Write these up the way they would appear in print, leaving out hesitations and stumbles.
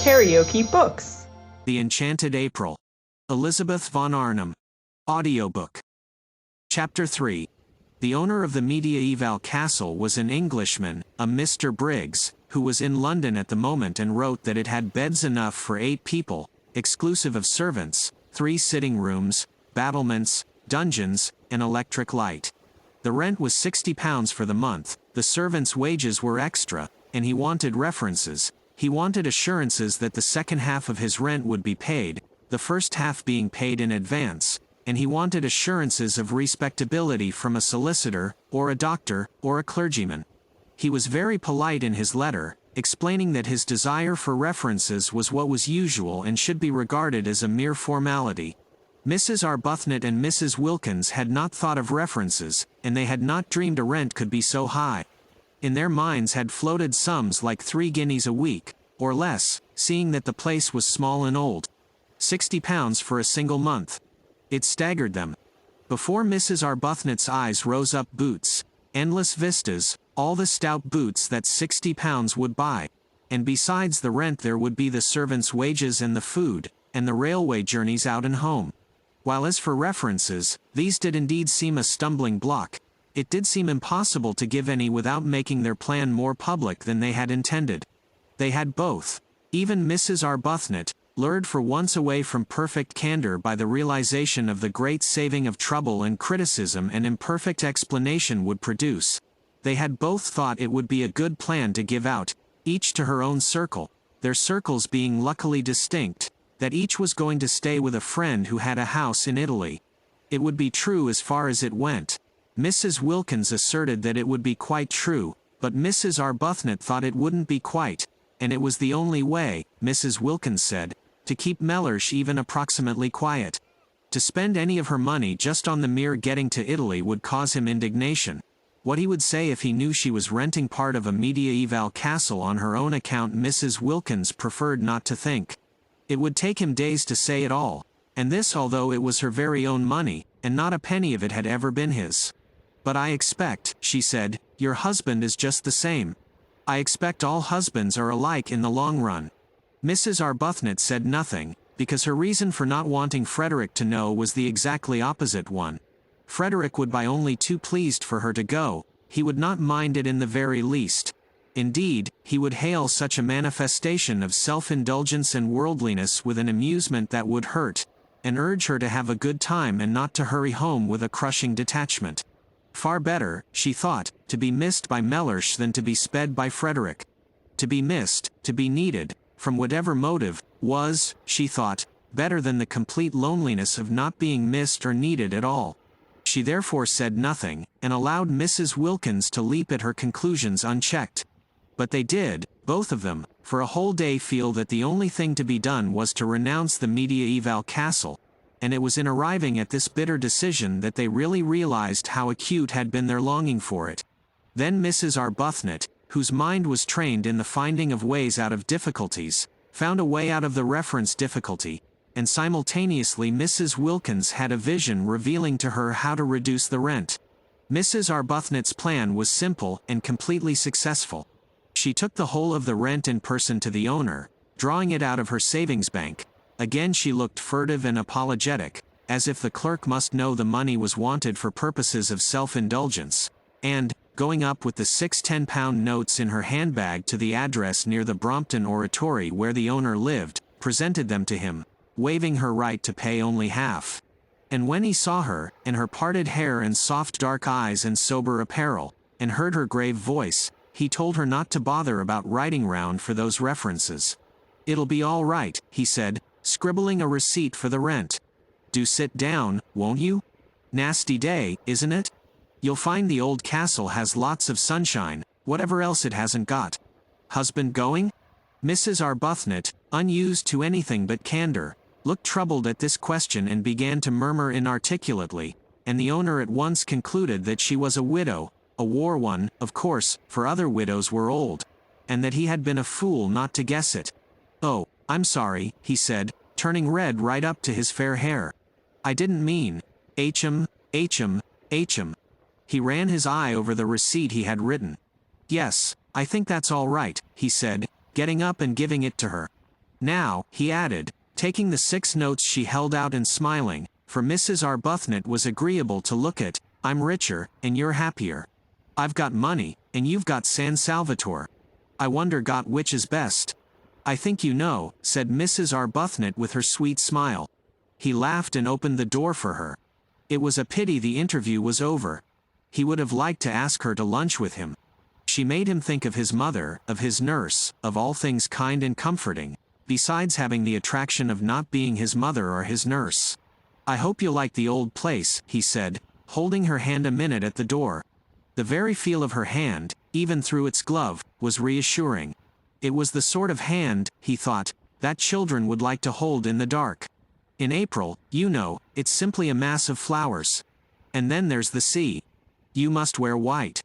KaraokeBooks. The Enchanted April. Elizabeth von Arnim. Audiobook. Chapter 3. The owner of the mediaeval castle was an Englishman, a Mr. Briggs, who was in London at the moment and wrote that it had beds enough for 8 people, exclusive of servants, 3 sitting rooms, battlements, dungeons, and electric light. The rent was £60 for the month, the servants' wages were extra, and he wanted references. He wanted assurances that the second half of his rent would be paid, the first half being paid in advance, and he wanted assurances of respectability from a solicitor, or a doctor, or a clergyman. He was very polite in his letter, explaining that his desire for references was what was usual and should be regarded as a mere formality. Mrs. Arbuthnot and Mrs. Wilkins had not thought of references, and they had not dreamed a rent could be so high. In their minds had floated sums like 3 guineas a week, or less, seeing that the place was small and old. £60 for a single month. It staggered them. Before Mrs. Arbuthnot's eyes rose up boots, endless vistas, all the stout boots that £60 would buy. And besides the rent there would be the servants' wages and the food, and the railway journeys out and home. While as for references, these did indeed seem a stumbling block. It did seem impossible to give any without making their plan more public than they had intended. They had both. Even Mrs. Arbuthnot, lured for once away from perfect candor by the realization of the great saving of trouble and criticism and imperfect explanation would produce. They had both thought it would be a good plan to give out, each to her own circle, their circles being luckily distinct, that each was going to stay with a friend who had a house in Italy. It would be true as far as it went. Mrs. Wilkins asserted that it would be quite true, but Mrs. Arbuthnot thought it wouldn't be quite, and it was the only way, Mrs. Wilkins said, to keep Mellersh even approximately quiet. To spend any of her money just on the mere getting to Italy would cause him indignation. What he would say if he knew she was renting part of a mediaeval castle on her own account Mrs. Wilkins preferred not to think. It would take him days to say it all, and this although it was her very own money, and not a penny of it had ever been his. "But I expect," she said, "your husband is just the same. I expect all husbands are alike in the long run." Mrs. Arbuthnot said nothing, because her reason for not wanting Frederick to know was the exactly opposite one. Frederick would be only too pleased for her to go, he would not mind it in the very least. Indeed, he would hail such a manifestation of self-indulgence and worldliness with an amusement that would hurt, and urge her to have a good time and not to hurry home with a crushing detachment. Far better, she thought, to be missed by Mellersh than to be sped by Frederick. To be missed, to be needed, from whatever motive, was, she thought, better than the complete loneliness of not being missed or needed at all. She therefore said nothing, and allowed Mrs. Wilkins to leap at her conclusions unchecked. But they did, both of them, for a whole day feel that the only thing to be done was to renounce the mediaeval castle, and it was in arriving at this bitter decision that they really realized how acute had been their longing for it. Then Mrs. Arbuthnot, whose mind was trained in the finding of ways out of difficulties, found a way out of the reference difficulty, and simultaneously Mrs. Wilkins had a vision revealing to her how to reduce the rent. Mrs. Arbuthnot's plan was simple and completely successful. She took the whole of the rent in person to the owner, drawing it out of her savings bank. Again she looked furtive and apologetic, as if the clerk must know the money was wanted for purposes of self-indulgence, and, going up with the 6 £10 notes in her handbag to the address near the Brompton Oratory where the owner lived, presented them to him, waiving her right to pay only half. And when he saw her, and her parted hair and soft dark eyes and sober apparel, and heard her grave voice, he told her not to bother about writing round for those references. "It'll be all right," he said, scribbling a receipt for the rent. "Do sit down, won't you? Nasty day, isn't it? You'll find the old castle has lots of sunshine, whatever else it hasn't got. Husband going?" Mrs. Arbuthnot, unused to anything but candor, looked troubled at this question and began to murmur inarticulately, and the owner at once concluded that she was a widow, a war one, of course, for other widows were old, and that he had been a fool not to guess it. "Oh, I'm sorry," he said, turning red right up to his fair hair. "I didn't mean, H.M. He ran his eye over the receipt he had written. "Yes, I think that's all right," he said, getting up and giving it to her. Now, he added, taking the 6 notes she held out and smiling, for Mrs. Arbuthnot was agreeable to look at, I'm richer, and you're happier. I've got money, and you've got San Salvatore. I wonder got which is best. I think you know, said Mrs. Arbuthnot with her sweet smile. He laughed and opened the door for her. It was a pity the interview was over. He would have liked to ask her to lunch with him. She made him think of his mother, of his nurse, of all things kind and comforting, besides having the attraction of not being his mother or his nurse. I hope you like the old place, he said, holding her hand a minute at the door. The very feel of her hand, even through its glove, was reassuring. It was the sort of hand, he thought, that children would like to hold in the dark. In April, you know, it's simply a mass of flowers. And then there's the sea. You must wear white.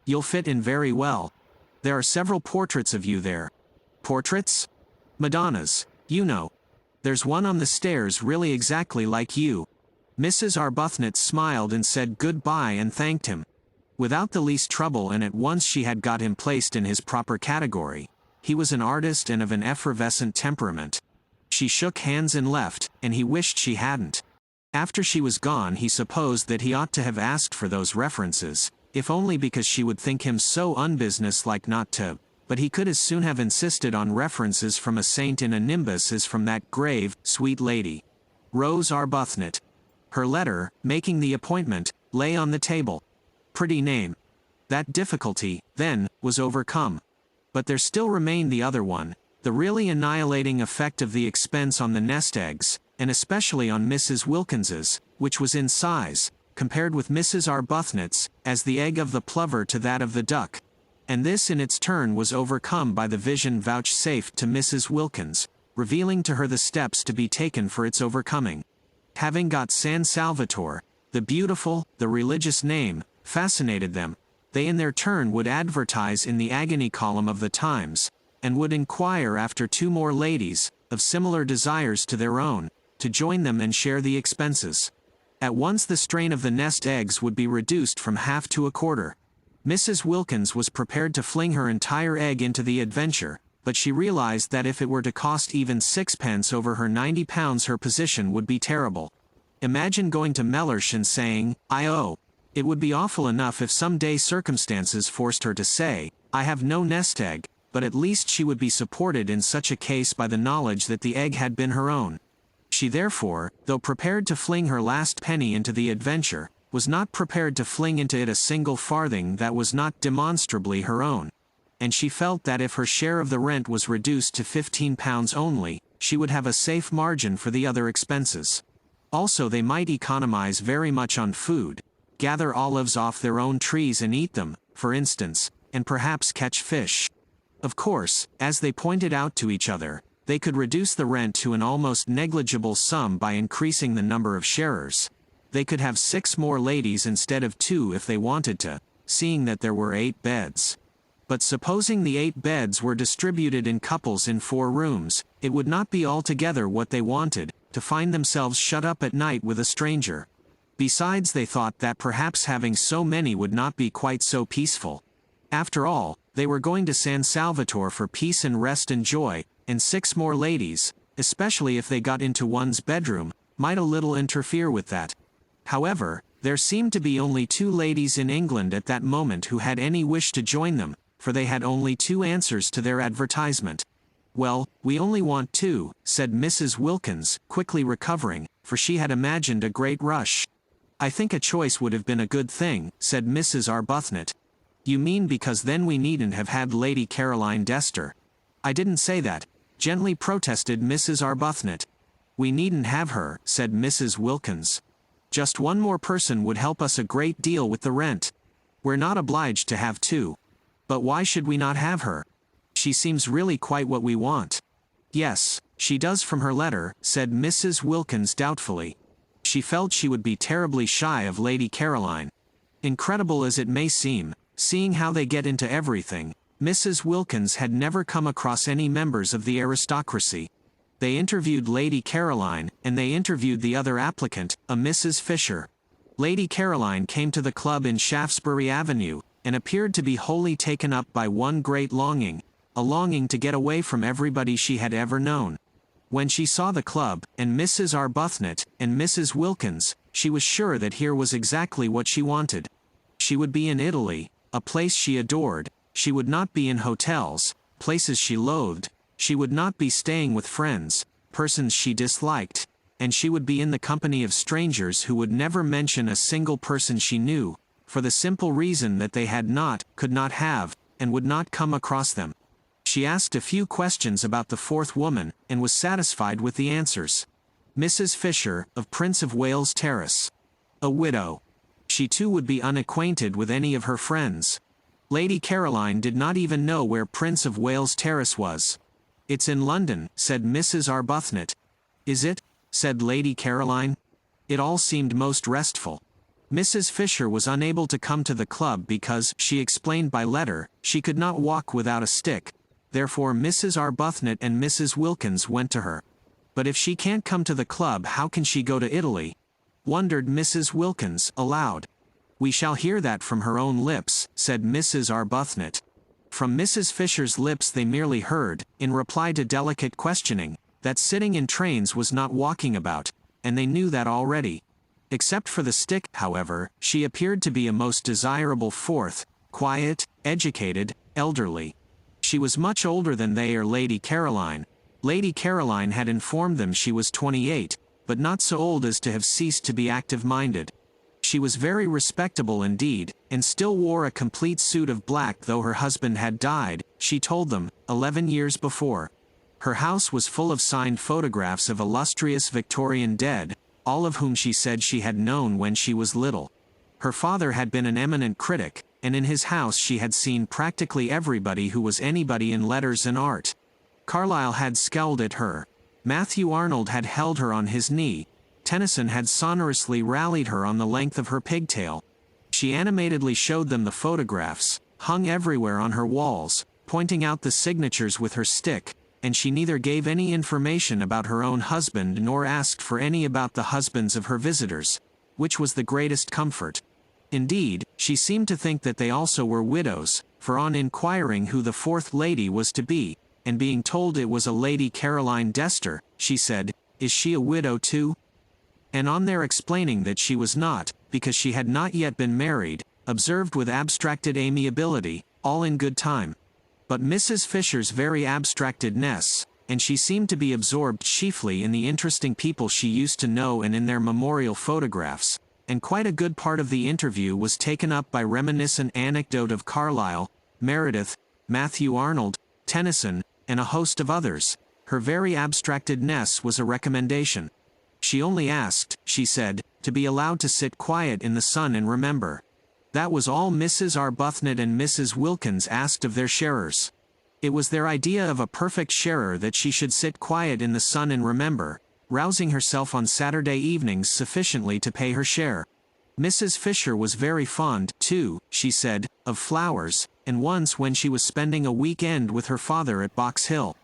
You'll fit in very well. There are several portraits of you there. Portraits? Madonnas, you know. There's one on the stairs really exactly like you. Mrs. Arbuthnot smiled and said goodbye and thanked him. Without the least trouble, and at once she had got him placed in his proper category. He was an artist and of an effervescent temperament. She shook hands and left, and he wished she hadn't. After she was gone, he supposed that he ought to have asked for those references, if only because she would think him so unbusinesslike not to, but he could as soon have insisted on references from a saint in a nimbus as from that grave, sweet lady. Rose Arbuthnot. Her letter, making the appointment, lay on the table. Pretty name. That difficulty, then, was overcome. But there still remained the other one, the really annihilating effect of the expense on the nest eggs, and especially on Mrs. Wilkins's, which was in size, compared with Mrs. Arbuthnot's, as the egg of the plover to that of the duck. And this in its turn was overcome by the vision vouchsafed to Mrs. Wilkins, revealing to her the steps to be taken for its overcoming. Having got San Salvatore, the beautiful, the religious name, fascinated them. They in their turn would advertise in the agony column of the Times, and would inquire after 2 more ladies, of similar desires to their own, to join them and share the expenses. At once the strain of the nest eggs would be reduced from half to a quarter. Mrs. Wilkins was prepared to fling her entire egg into the adventure, but she realized that if it were to cost even 6 pence over her £90 her position would be terrible. Imagine going to Mellersh and saying, I owe. It would be awful enough if some day circumstances forced her to say, I have no nest egg, but at least she would be supported in such a case by the knowledge that the egg had been her own. She therefore, though prepared to fling her last penny into the adventure, was not prepared to fling into it a single farthing that was not demonstrably her own. And she felt that if her share of the rent was reduced to £15 only, she would have a safe margin for the other expenses. Also they might economize very much on food, gather olives off their own trees and eat them, for instance, and perhaps catch fish. Of course, as they pointed out to each other, they could reduce the rent to an almost negligible sum by increasing the number of sharers. They could have 6 more ladies instead of 2 if they wanted to, seeing that there were 8 beds. But supposing the 8 beds were distributed in couples in 4 rooms, it would not be altogether what they wanted, to find themselves shut up at night with a stranger. Besides, they thought that perhaps having so many would not be quite so peaceful. After all, they were going to San Salvatore for peace and rest and joy, and 6 more ladies, especially if they got into one's bedroom, might a little interfere with that. However, there seemed to be only 2 ladies in England at that moment who had any wish to join them, for they had only 2 answers to their advertisement. Well, we only want 2, said Mrs. Wilkins, quickly recovering, for she had imagined a great rush. I think a choice would have been a good thing, said Mrs. Arbuthnot. You mean because then we needn't have had Lady Caroline Dester. I didn't say that, gently protested Mrs. Arbuthnot. We needn't have her, said Mrs. Wilkins. Just 1 more person would help us a great deal with the rent. We're not obliged to have 2. But why should we not have her? She seems really quite what we want. Yes, she does from her letter, said Mrs. Wilkins doubtfully. She felt she would be terribly shy of Lady Caroline. Incredible as it may seem, seeing how they get into everything, Mrs. Wilkins had never come across any members of the aristocracy. They interviewed Lady Caroline, and they interviewed the other applicant, a Mrs. Fisher. Lady Caroline came to the club in Shaftesbury Avenue, and appeared to be wholly taken up by one great longing, a longing to get away from everybody she had ever known. When she saw the club, and Mrs. Arbuthnot, and Mrs. Wilkins, she was sure that here was exactly what she wanted. She would be in Italy, a place she adored. She would not be in hotels, places she loathed. She would not be staying with friends, persons she disliked. And she would be in the company of strangers who would never mention a single person she knew, for the simple reason that they had not, could not have, and would not come across them. She asked a few questions about the fourth woman, and was satisfied with the answers. Mrs. Fisher, of Prince of Wales Terrace. A widow. She too would be unacquainted with any of her friends. Lady Caroline did not even know where Prince of Wales Terrace was. "It's in London," said Mrs. Arbuthnot. "Is it?" said Lady Caroline. It all seemed most restful. Mrs. Fisher was unable to come to the club because, she explained by letter, she could not walk without a stick. Therefore Mrs. Arbuthnot and Mrs. Wilkins went to her. "But if she can't come to the club, how can she go to Italy?" wondered Mrs. Wilkins, aloud. "We shall hear that from her own lips," said Mrs. Arbuthnot. From Mrs. Fisher's lips they merely heard, in reply to delicate questioning, that sitting in trains was not walking about, and they knew that already. Except for the stick, however, she appeared to be a most desirable fourth, quiet, educated, elderly. She was much older than they or Lady Caroline. Lady Caroline had informed them she was 28, but not so old as to have ceased to be active-minded. She was very respectable indeed, and still wore a complete suit of black though her husband had died, she told them, 11 years before. Her house was full of signed photographs of illustrious Victorian dead, all of whom she said she had known when she was little. Her father had been an eminent critic, and in his house she had seen practically everybody who was anybody in letters and art. Carlyle had scowled at her. Matthew Arnold had held her on his knee. Tennyson had sonorously rallied her on the length of her pigtail. She animatedly showed them the photographs, hung everywhere on her walls, pointing out the signatures with her stick, and she neither gave any information about her own husband nor asked for any about the husbands of her visitors, which was the greatest comfort. Indeed, she seemed to think that they also were widows, for on inquiring who the fourth lady was to be, and being told it was a Lady Caroline Dester, she said, "Is she a widow too?" And on their explaining that she was not, because she had not yet been married, observed with abstracted amiability, "All in good time." But Mrs. Fisher's very abstractedness, and she seemed to be absorbed chiefly in the interesting people she used to know and in their memorial photographs, and quite a good part of the interview was taken up by reminiscent anecdote of Carlyle, Meredith, Matthew Arnold, Tennyson, and a host of others. Her very abstractedness was a recommendation. She only asked, she said, to be allowed to sit quiet in the sun and remember. That was all Mrs. Arbuthnot and Mrs. Wilkins asked of their sharers. It was their idea of a perfect sharer that she should sit quiet in the sun and remember, rousing herself on Saturday evenings sufficiently to pay her share. Mrs. Fisher was very fond, too, she said, of flowers, and once when she was spending a week-end with her father at Box Hill.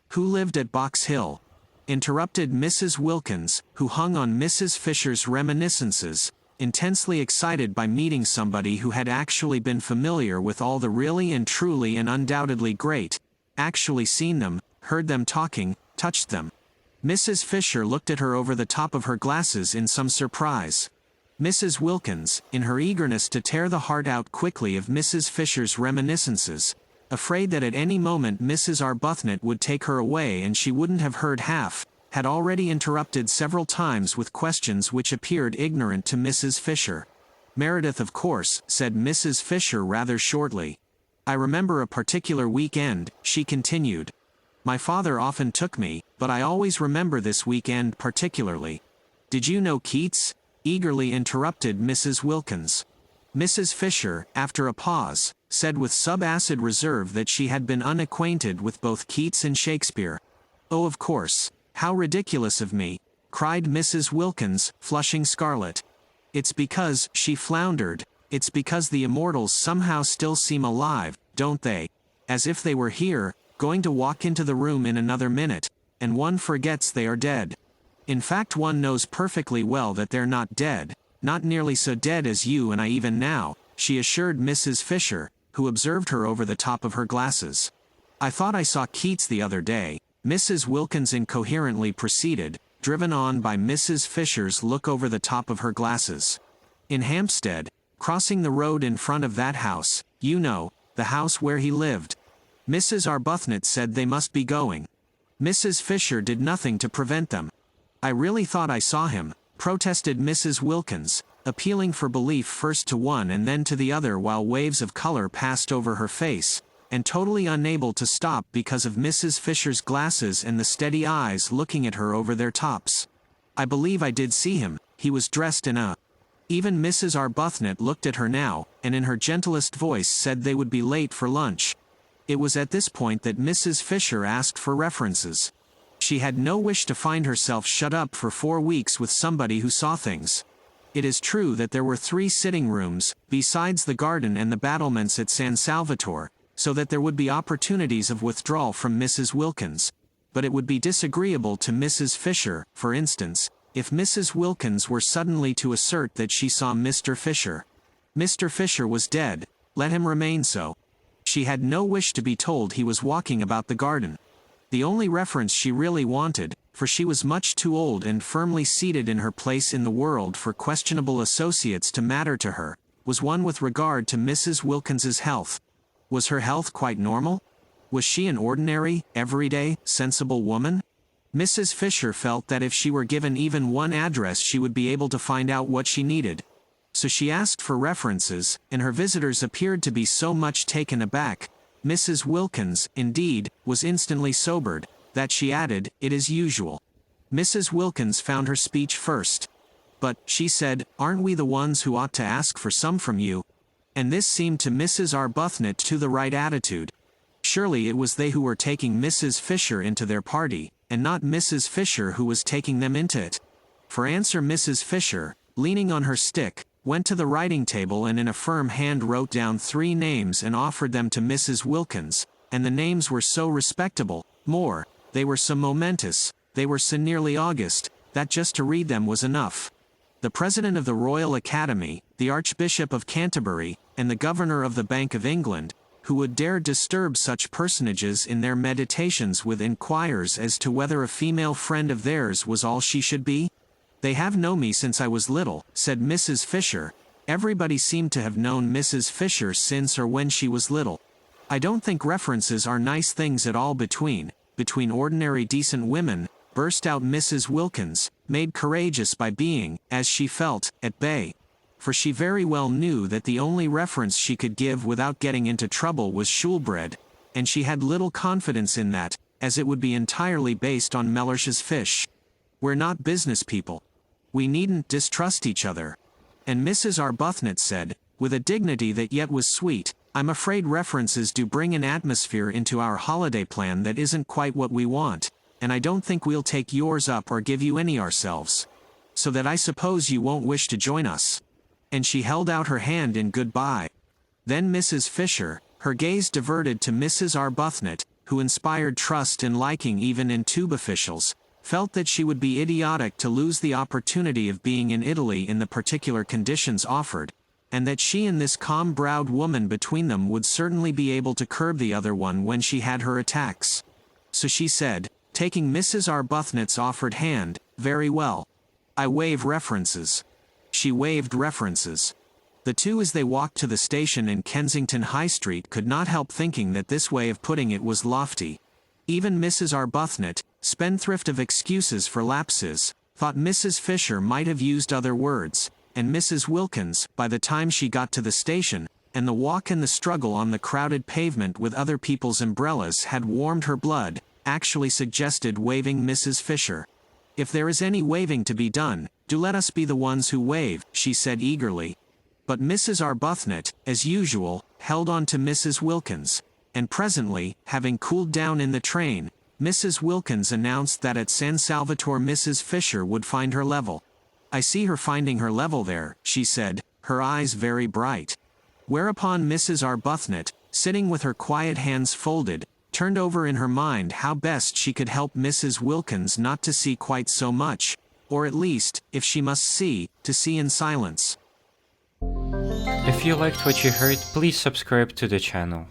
Who lived at Box Hill? Interrupted Mrs. Wilkins, who hung on Mrs. Fisher's reminiscences, intensely excited by meeting somebody who had actually been familiar with all the really and truly and undoubtedly great, actually seen them, heard them talking, touched them. Mrs. Fisher looked at her over the top of her glasses in some surprise. Mrs. Wilkins, in her eagerness to tear the heart out quickly of Mrs. Fisher's reminiscences, afraid that at any moment Mrs. Arbuthnot would take her away and she wouldn't have heard half, had already interrupted several times with questions which appeared ignorant to Mrs. Fisher. "Meredith, of course," said Mrs. Fisher rather shortly. "I remember a particular week-end," she continued. "My father often took me, but I always remember this week-end particularly." "Did you know Keats?" eagerly interrupted Mrs. Wilkins. Mrs. Fisher, after a pause, said with sub-acid reserve that she had been unacquainted with both Keats and Shakespeare. "Oh, of course. How ridiculous of me," cried Mrs. Wilkins, flushing scarlet. "It's because," she floundered, "it's because the immortals somehow still seem alive, don't they? As if they were here, going to walk into the room in another minute, and one forgets they are dead. In fact, one knows perfectly well that they're not dead, not nearly so dead as you and I even now," she assured Mrs. Fisher, who observed her over the top of her glasses. "I thought I saw Keats the other day. Mrs. Wilkins incoherently proceeded, driven on by Mrs. Fisher's look over the top of her glasses. In Hampstead, crossing the road in front of that house, you know, the house where he lived. Mrs. Arbuthnot said they must be going. Mrs. Fisher did nothing to prevent them. I really thought I saw him, protested Mrs. Wilkins, appealing for belief first to one and then to the other while waves of color passed over her face, and totally unable to stop because of Mrs. Fisher's glasses and the steady eyes looking at her over their tops. I believe I did see him. He was dressed in a... Even Mrs. Arbuthnot looked at her now, and in her gentlest voice said they would be late for lunch. It was at this point that Mrs. Fisher asked for references. She had no wish to find herself shut up for 4 weeks with somebody who saw things. It is true that there were 3 sitting rooms, besides the garden and the battlements at San Salvatore, so that there would be opportunities of withdrawal from Mrs. Wilkins, but it would be disagreeable to Mrs. Fisher, for instance, if Mrs. Wilkins were suddenly to assert that she saw Mr. Fisher. Mr. Fisher was dead, let him remain so. She had no wish to be told he was walking about the garden. The only reference she really wanted, for she was much too old and firmly seated in her place in the world for questionable associates to matter to her, was one with regard to Mrs. Wilkins's health. Was her health quite normal? Was she an ordinary, everyday, sensible woman? Mrs. Fisher felt that if she were given even one address she would be able to find out what she needed. So she asked for references, and her visitors appeared to be so much taken aback. Mrs. Wilkins, indeed, was instantly sobered, that she added, "It is usual." Mrs. Wilkins found her speech first. "But," she said, "aren't we the ones who ought to ask for some from you?" And this seemed to Mrs. Arbuthnot to the right attitude. Surely it was they who were taking Mrs. Fisher into their party, and not Mrs. Fisher who was taking them into it. For answer Mrs. Fisher, leaning on her stick, went to the writing table and in a firm hand wrote down 3 names and offered them to Mrs. Wilkins, and the names were so respectable, more, they were so momentous, they were so nearly august, that just to read them was enough. The President of the Royal Academy, the Archbishop of Canterbury, and the Governor of the Bank of England, who would dare disturb such personages in their meditations with inquiries as to whether a female friend of theirs was all she should be? "They have known me since I was little," said Mrs. Fisher. Everybody seemed to have known Mrs. Fisher since or when she was little. "I don't think references are nice things at all between ordinary decent women," burst out Mrs. Wilkins, made courageous by being, as she felt, at bay. For she very well knew that the only reference she could give without getting into trouble was Shoolbred, and she had little confidence in that, as it would be entirely based on Mellish's fish. "We're not business people. We needn't distrust each other." And Mrs. Arbuthnot said, with a dignity that yet was sweet, "I'm afraid references do bring an atmosphere into our holiday plan that isn't quite what we want, and I don't think we'll take yours up or give you any ourselves. So that I suppose you won't wish to join us." And she held out her hand in goodbye. Then Mrs. Fisher, her gaze diverted to Mrs. Arbuthnot, who inspired trust and liking even in tube officials, felt that she would be idiotic to lose the opportunity of being in Italy in the particular conditions offered, and that she and this calm-browed woman between them would certainly be able to curb the other one when she had her attacks. So she said, taking Mrs. Arbuthnot's offered hand, "Very well. I waive references." She waived references. The two as they walked to the station in Kensington High Street could not help thinking that this way of putting it was lofty. Even Mrs. Arbuthnot, spendthrift of excuses for lapses, thought Mrs. Fisher might have used other words, and Mrs. Wilkins, by the time she got to the station, and the walk and the struggle on the crowded pavement with other people's umbrellas had warmed her blood, actually suggested waiving Mrs. Fisher. "If there is any waving to be done, do let us be the ones who wave," she said eagerly. But Mrs. Arbuthnot, as usual, held on to Mrs. Wilkins, and presently, having cooled down in the train, Mrs. Wilkins announced that at San Salvatore Mrs. Fisher would find her level. "I see her finding her level there," she said, her eyes very bright. Whereupon Mrs. Arbuthnot, sitting with her quiet hands folded, turned over in her mind how best she could help Mrs. Wilkins not to see quite so much, or at least, if she must see, to see in silence. If you liked what you heard, please subscribe to the channel.